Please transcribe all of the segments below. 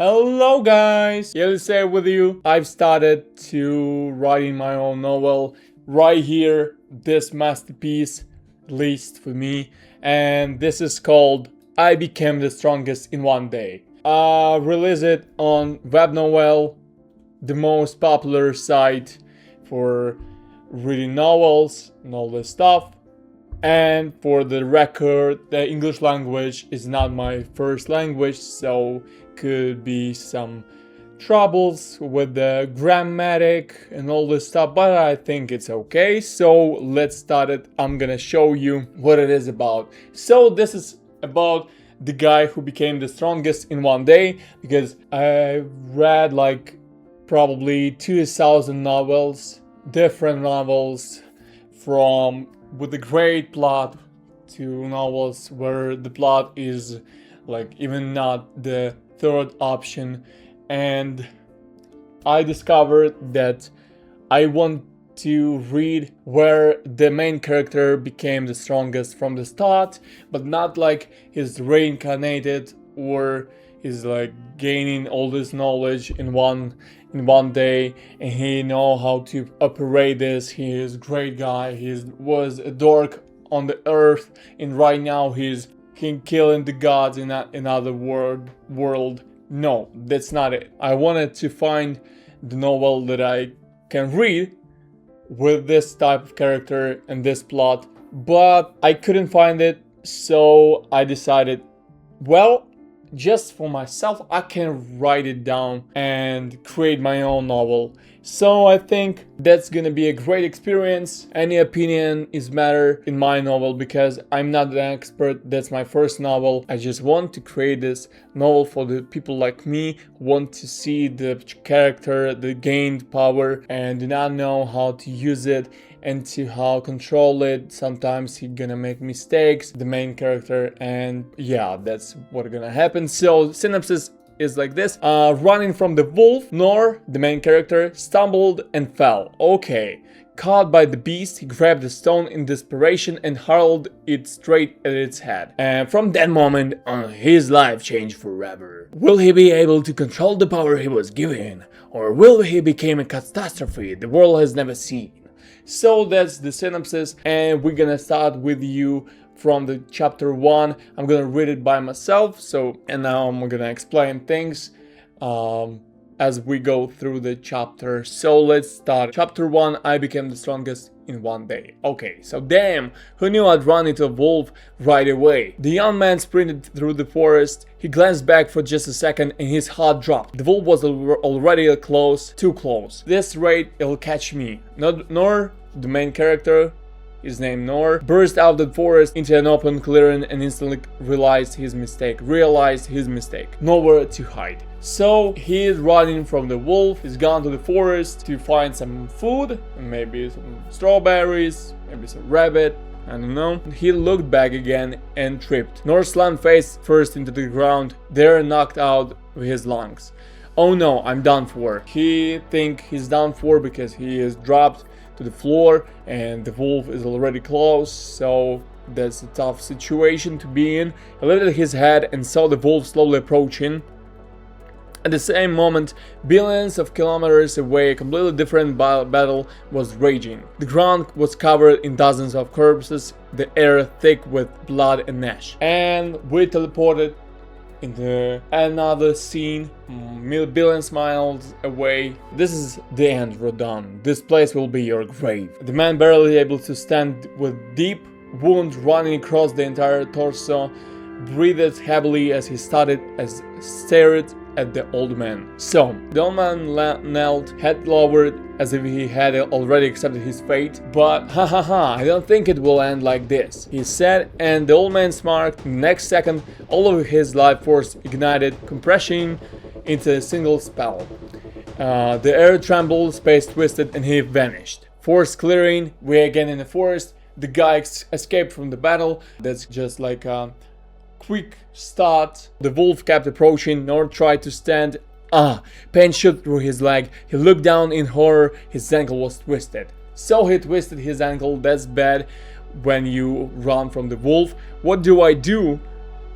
Hello guys, Elise with you. I've started to writing my own novel right here, this masterpiece, at least for me, and this is called I Became the Strongest in One Day. I released it on Webnovel, the most popular site for reading novels and all this stuff. And for the record, the English language is not my first language, so could be some troubles with the grammatic and all this stuff, but I think it's okay. So let's start it. I'm gonna show you what it is about. So this is about the guy who became the strongest in one day, because I read like probably 2000 novels, different novels, from with a great plot to novels where the plot is like even not the third option. And I discovered that I want to read where the main character became the strongest from the start, but not like he's reincarnated or he's like gaining all this knowledge in one day and he know how to operate this. He is a great guy. He was a dork on the earth, and right now he's killing the gods in another world. No, that's not it. I wanted to find the novel that I can read with this type of character and this plot, but I couldn't find it, so I decided, well, just for myself, I can write it down and create my own novel. So I think that's gonna be a great experience. Any opinion is matter in my novel because I'm not an expert. That's my first novel. I just want to create this novel for the people like me who want to see the character that gained power and do not know how to use it and to how control it. Sometimes he's gonna make mistakes, the main character, and yeah, that's what's gonna happen. So synopsis is like this. Running from the wolf, Nor, the main character, stumbled and fell. Okay. Caught by the beast, he grabbed a stone in desperation and hurled it straight at its head. And from that moment on, his life changed forever. Will he be able to control the power he was given? Or will he become a catastrophe the world has never seen? So that's the synopsis, and we're gonna start with you from the chapter 1. I'm gonna read it by myself, and now I'm gonna explain things as we go through the chapter. So let's start. Chapter 1, I became the strongest in one day. Okay, so damn, who knew I'd run into a wolf right away? The young man sprinted through the forest. He glanced back for just a second and his heart dropped. The wolf was already close, too close. This rate, it'll catch me. Nor, the main character, is named Nor, burst out of the forest into an open clearing and instantly realized his mistake. Nowhere to hide. So he is running from the wolf. He's gone to the forest to find some food, maybe some strawberries, maybe some rabbit, I don't know. He looked back again and tripped. Nor slammed face first into the ground, there knocked out his lungs. Oh no, I'm done for. He think he's done for because he is dropped to the floor and the wolf is already close, so that's a tough situation to be in. He lifted his head and saw the wolf slowly approaching. At the same moment, billions of kilometers away, a completely different battle was raging. The ground was covered in dozens of corpses, the air thick with blood and ash. And we teleported into another scene, billions miles away. This is the end, Rodon. This place will be your grave. The man, barely able to stand with deep wound running across the entire torso, breathed heavily as he stared at the old man. So, the old man knelt, head lowered, as if he had already accepted his fate. But, I don't think it will end like this, he said, and the old man smirked. Next second, all of his life force ignited, compressing into a single spell. The air trembled, space twisted, and he vanished. Force clearing, we again in the forest. The guy escaped from the battle. That's just like a quick start. The wolf kept approaching, nor tried to stand. Pain shot through his leg. He looked down in horror. His ankle was twisted. So he twisted his ankle. That's bad when you run from the wolf. What do I do?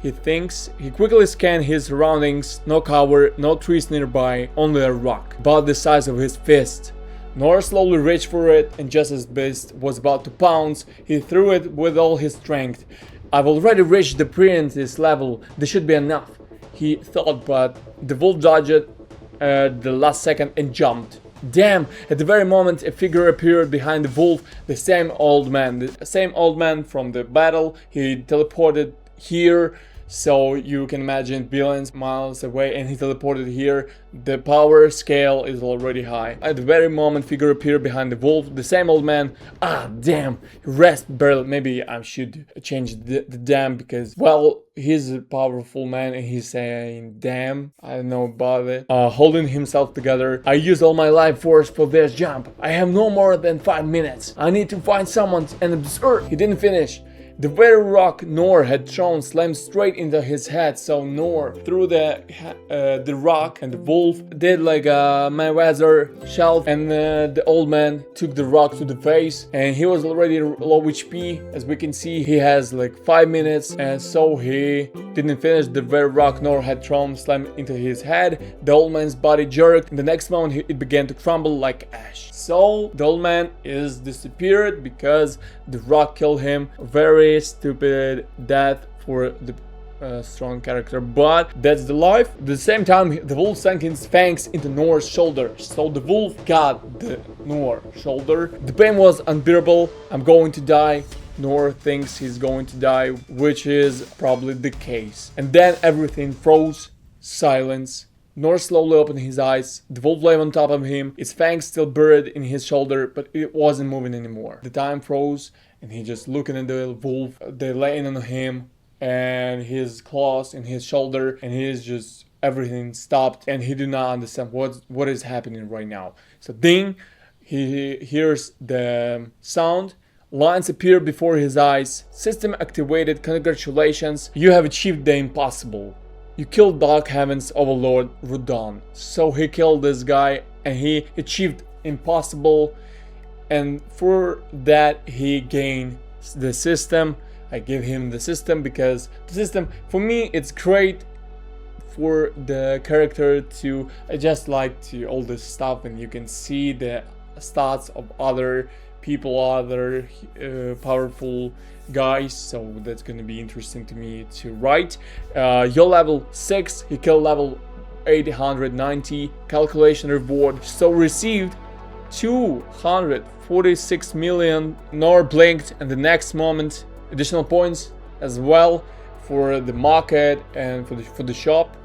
he thinks. He quickly scans his surroundings, no cover, no trees nearby, only a rock, about the size of his fist. Nor slowly reached for it, and just as Beast was about to pounce, he threw it with all his strength. I've already reached the previous level, this should be enough, he thought, but the wolf dodged at the last second and jumped. Damn! At the very moment a figure appeared behind the wolf, the same old man from the battle. He teleported here, so you can imagine billions miles away, and he teleported here. The power scale is already high. At the very moment figure appeared behind the wolf, the same old man. Ah, damn! Rest barely. Maybe I should change the damn, because, well, he's a powerful man and he's saying damn. I don't know about it. Holding himself together. I used all my life force for this jump. I have no more than 5 minutes. I need to find someone and observe. He didn't finish. The very rock Nor had thrown slammed straight into his head, so Nor threw the rock, and the wolf did like a Mayweather shove, and the old man took the rock to the face, and he was already low HP. As we can see, he has like 5 minutes, and so he didn't finish. The very rock Nor had thrown slammed into his head. The old man's body jerked, and the next moment it began to crumble like ash. So the old man is disappeared because the rock killed him. Very stupid death for the strong character, but that's the life. At the same time, the wolf sank his fangs into Nor's shoulder, so the wolf got the Nor shoulder. The pain was unbearable. I'm going to die. Nor thinks he's going to die, which is probably the case. And then everything froze. Silence. Nor slowly opened his eyes. The wolf lay on top of him, its fangs still buried in his shoulder, but it wasn't moving anymore. The time froze, and he just looking at the wolf. They laying on him, and his claws in his shoulder, and he's just, everything stopped, and he do not understand what is happening right now. So ding, he hears the sound. Lines appear before his eyes. System activated. Congratulations, you have achieved the impossible. You killed Dark Heaven's overlord Rudon. So he killed this guy and he achieved impossible, and for that he gained the system. I give him the system because the system, for me, it's great for the character to adjust like to all this stuff, and you can see the stats of other people, other powerful guys, so that's gonna be interesting to me to write. You're level 6, he killed level 890. Calculation reward, so received 246 million. Nor blinked, and the next moment additional points as well for the market and for the shop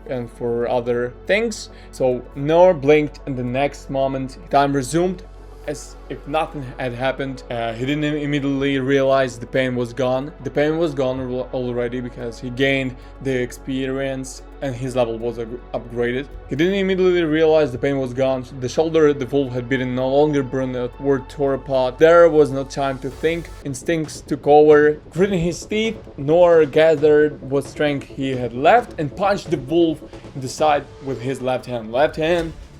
and for other things. So Nor blinked, and the next moment time resumed as if nothing had happened. He didn't immediately realize the pain was gone. The pain was gone already because he gained the experience and his level was upgraded. He didn't immediately realize the pain was gone. The shoulder the wolf had beaten no longer burned or tore apart. There was no time to think. Instincts took over. Gritting his teeth, Nor gathered what strength he had left and punched the wolf in the side with his left hand.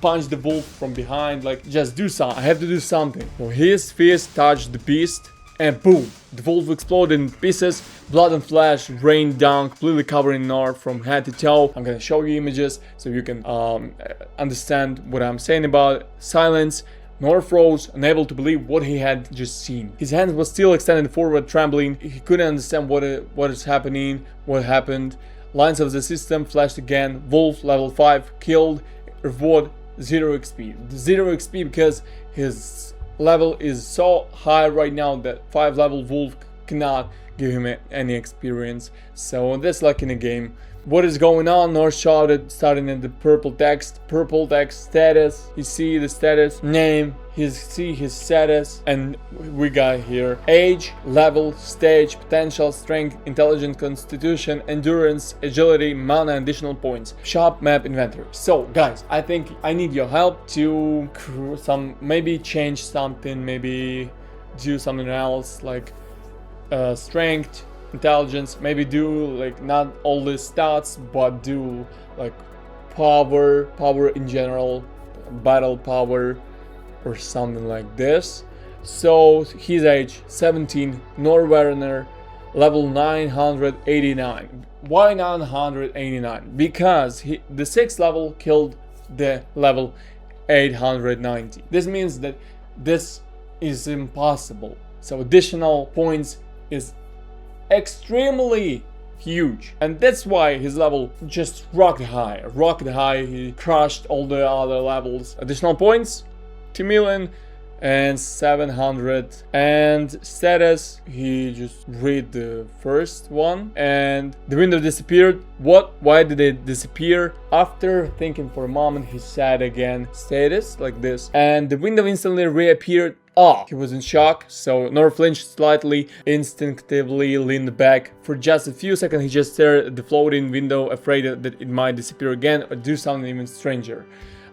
Punched the wolf from behind, like, just do something, I have to do something. So his fist touched the beast, and boom, the wolf exploded in pieces. Blood and flesh rained down, completely covering Nor from head to toe. I'm gonna show you images so you can understand what I'm saying about silence. Nor froze, unable to believe what he had just seen. His hands were still extended forward, trembling. He couldn't understand what is happening, what happened. Lines of the system flashed again. Wolf level 5 killed. Reward 0 XP. 0 XP because his level is so high right now that 5 level wolf cannot give him any experience. So that's like in a game. What is going on? Nor shouted, starting in the purple text status. You see the status, name, see his status, and we got here age, level, stage, potential, strength, intelligence, constitution, endurance, agility, mana, and additional points. Shop, map, inventory. So guys, I think I need your help to maybe change something, maybe do something else like strength, intelligence, maybe do like not all the stats, but do like power in general, battle power or something like this. So his age 17, Nor Werner, level 989. Why 989? Because the 6th level killed the level 890. This means that this is impossible. So additional points is extremely huge, and that's why his level just rocked high. He crushed all the other levels. Additional points 2,700,000, and status, he just read the first one and the window disappeared. Why did it disappear? After thinking for a moment, he said again status like this, and the window instantly reappeared. He was in shock, so Nor flinched slightly, instinctively leaned back. For just a few seconds he just stared at the floating window, afraid that it might disappear again or do something even stranger.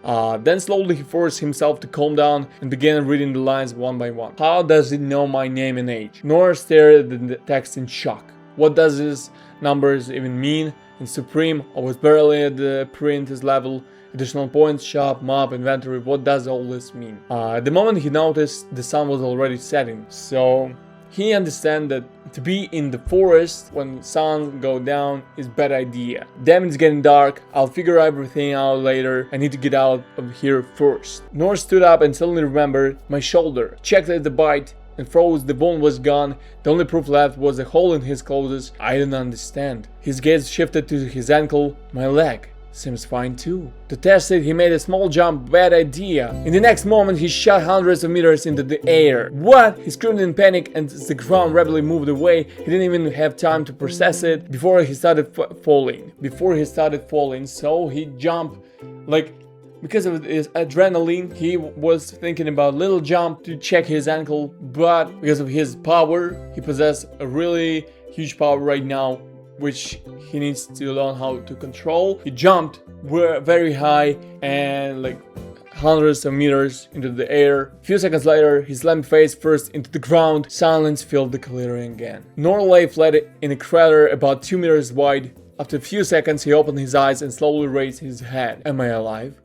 Then slowly he forced himself to calm down and began reading the lines one by one. How does it know my name and age? Nor stared at the text in shock. What does these numbers even mean? In Supreme, I was barely at the apprentice level. Additional points, shop, map, inventory, what does all this mean? At the moment he noticed the sun was already setting, so he understand that to be in the forest when sun go down is bad idea. Damn, it's getting dark, I'll figure everything out later, I need to get out of here first. Nor stood up and suddenly remembered my shoulder, checked at the bite and froze. The bone was gone, the only proof left was a hole in his clothes. I didn't understand. His gaze shifted to his ankle, my leg. Seems fine too. To test it, he made a small jump, bad idea. In the next moment, he shot hundreds of meters into the air. What? He screamed in panic, and as the ground rapidly moved away, he didn't even have time to process it before he started falling. So he jumped, like, because of his adrenaline, he was thinking about little jump to check his ankle, but because of his power, he possessed a really huge power right now, which he needs to learn how to control. He jumped very high and like hundreds of meters into the air. A few seconds later, he slammed face first into the ground. Silence filled the clearing again. Nor lay flat in a crater about 2 meters wide. After a few seconds, he opened his eyes and slowly raised his head. Am I alive?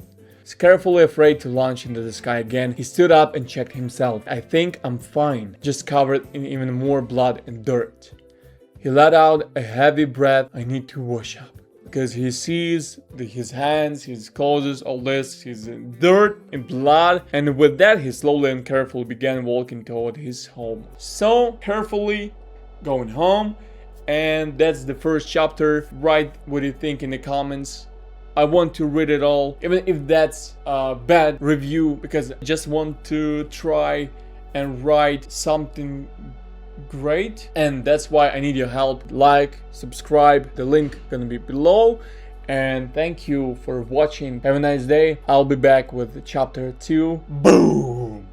Carefully afraid to launch into the sky again, he stood up and checked himself. I think I'm fine, just covered in even more blood and dirt. He let out a heavy breath. I need to wash up. Because he sees his hands, his clothes, all this, he's in dirt and blood. And with that, he slowly and carefully began walking toward his home. So, carefully going home. And that's the first chapter. Write what you think in the comments. I want to read it all, even if that's a bad review, because I just want to try and write something great, and that's why I need your help. Like, subscribe, the link gonna be below, and thank you for watching. Have a nice day. I'll be back with chapter 2. Boom!